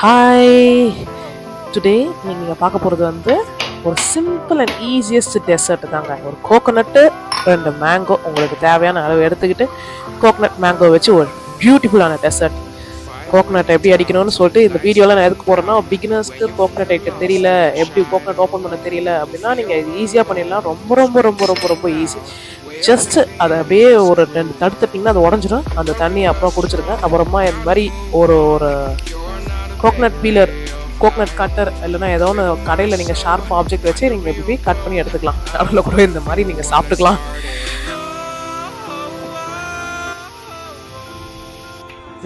Hi, today நீங்கள் பார்க்க போகிறது வந்து ஒரு சிம்பிள் அண்ட் ஈஸியஸ்ட் டெசர்ட் தாங்க. ஒரு கோகோனட்டு 2 மேங்கோ உங்களுக்கு தேவையான அளவு எடுத்துக்கிட்டு கோகோனட் மேங்கோ வச்சு ஒரு பியூட்டிஃபுல்லான டெசர்ட். கோகோனட் எப்படி அடிக்கணும்னு சொல்லிட்டு இந்த வீடியோவில் நான் எதுக்கு போகிறேன்னா, பிகினர்ஸ்க்கு கோகோனட் ஐட்ட தெரியல, எப்படி கோகோனட் ஓப்பன் பண்ண தெரியல அப்படின்னா நீங்கள் இது ஈஸியாக பண்ணிடலாம். ரொம்ப ரொம்ப ரொம்ப ரொம்ப ரொம்ப ஈஸி. ஜஸ்ட் அதை அப்படியே ஒரு 2 தடுத்துட்டிங்கன்னா அது உடஞ்சிடும். அந்த தண்ணியை அப்புறம் குடிச்சிருங்க. அப்புறமா இந்த மாதிரி ஒரு ஒரு கோகனட் பீலர், கோகனட் கட்டர் இல்லைனா ஏதோ ஒன்று கடையில் நீங்கள் ஷார்ப் ஆப்ஜெக்ட் வச்சு நீங்கள் எப்படி கட் பண்ணி எடுத்துக்கலாம். அதில் கூட இந்த மாதிரி நீங்கள் சாப்பிட்டுக்கலாம்.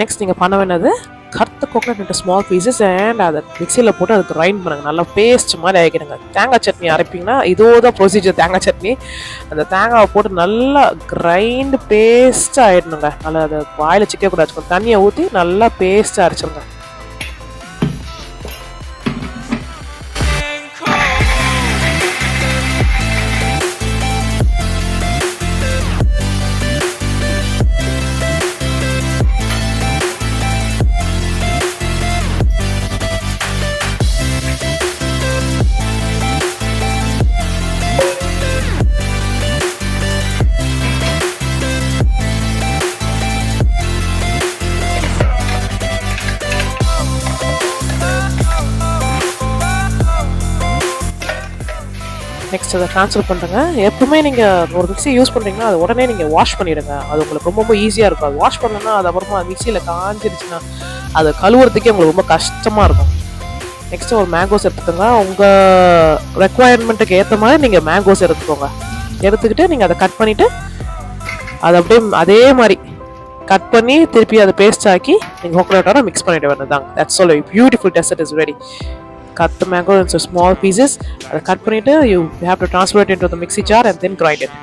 நெக்ஸ்ட் நீங்கள் பண்ண வேண்டியது கருத்த coconut into small pieces and அதை மிக்சியில் போட்டு அதுக்கு கிரைண்ட் பண்ணுங்கள். நல்லா பேஸ்ட் மாதிரி ஆகிக்கிடுங்க. தேங்காய் சட்னி அரைப்பிங்கன்னா இதோ தான் ப்ரொசீஜர். தேங்காய் சட்னி அந்த தேங்காவை போட்டு நல்லா கிரைண்ட் பேஸ்ட்டாக ஆகிடணுங்க. நல்லா அதை வாயில் சிக்கக்கூடாது. தண்ணியை ஊற்றி நல்லா பேஸ்ட்டாக அரைச்சிருங்க. நெக்ஸ்ட் அதை ட்ரான்ஸ்ஃபர் பண்ணுறேங்க. எப்பவுமே நீங்கள் ஒரு மிக்ஸி யூஸ் பண்ணுறீங்கன்னா அது உடனே நீங்கள் வாஷ் பண்ணிவிடுங்க. அது உங்களுக்கு ரொம்ப ரொம்ப ஈஸியாக இருக்கும். அது வாஷ் பண்ணணும்னா அது அப்புறமா மிக்சியில் காஞ்சிருச்சுன்னா அதை கழுவுறதுக்கே உங்களுக்கு ரொம்ப கஷ்டமாக இருக்கும். நெக்ஸ்ட்டு ஒரு மேங்கோஸ் எடுத்துக்கோங்க. உங்கள் ரெக்குவயர்மெண்ட்டுக்கு ஏற்ற மாதிரி நீங்கள் மேங்கோஸ் எடுத்துக்கோங்க. எடுத்துக்கிட்டு நீங்கள் அதை கட் பண்ணிவிட்டு அதை அப்படியே அதே மாதிரி கட் பண்ணி திருப்பி அதை பேஸ்ட் ஆக்கி நீங்கள் கோகோனட்டோட மிக்ஸ் பண்ணிவிட வேண்டியதாங்க. That's all. Beautiful dessert is ready. Cut the mango into small pieces. Cut பண்ணிட்டு you have to transfer it into the mixie jar and then grind it.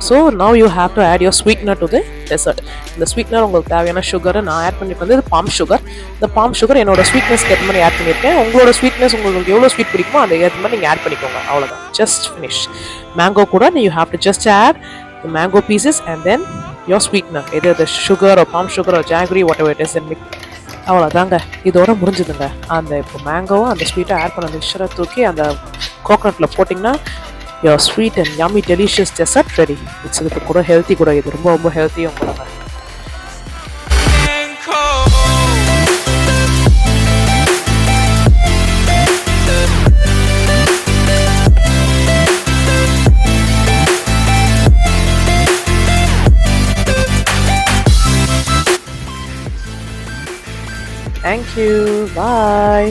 So now you have to add your sweetener to the dessert. இந்த sweetener உங்களுக்கு தேவையான சுகரை நான் add பண்ணிட்டு வந்து bomb sugar. இந்த bomb sugar என்னோட ஸ்வீட்னஸ்க்கு ஏற்ற மாதிரி ஆட் பண்ணியிருக்கேன். உங்களோட ஸ்வீட்னஸ் உங்களுக்கு எவ்வளோ ஸ்வீட் பிடிக்குமோ அந்த ஏற்ற மாதிரி நீங்கள் ஆட் பண்ணிக்கோங்க. அவ்வளோதான். Just finish. மேங்கோ கூட you have to just add the mango pieces and then your sweetener, either the sugar or palm sugar or jaggery, whatever it is, and mix. அவ்வளோதாங்க. இதோட முடிஞ்சுதுங்க. அந்த இப்போ மேங்கோவும் அந்த ஸ்வீட்டை ஆட் பண்ண மிக்சரை தூக்கி அந்த கோகனட்டில் போட்டிங்கன்னா your sweet and yummy delicious dessert ready. It's இதுக்கு கூட ஹெல்த்தி கூட. இது ரொம்ப ரொம்ப ஹெல்த்தியும் கூட. Thank you. Bye.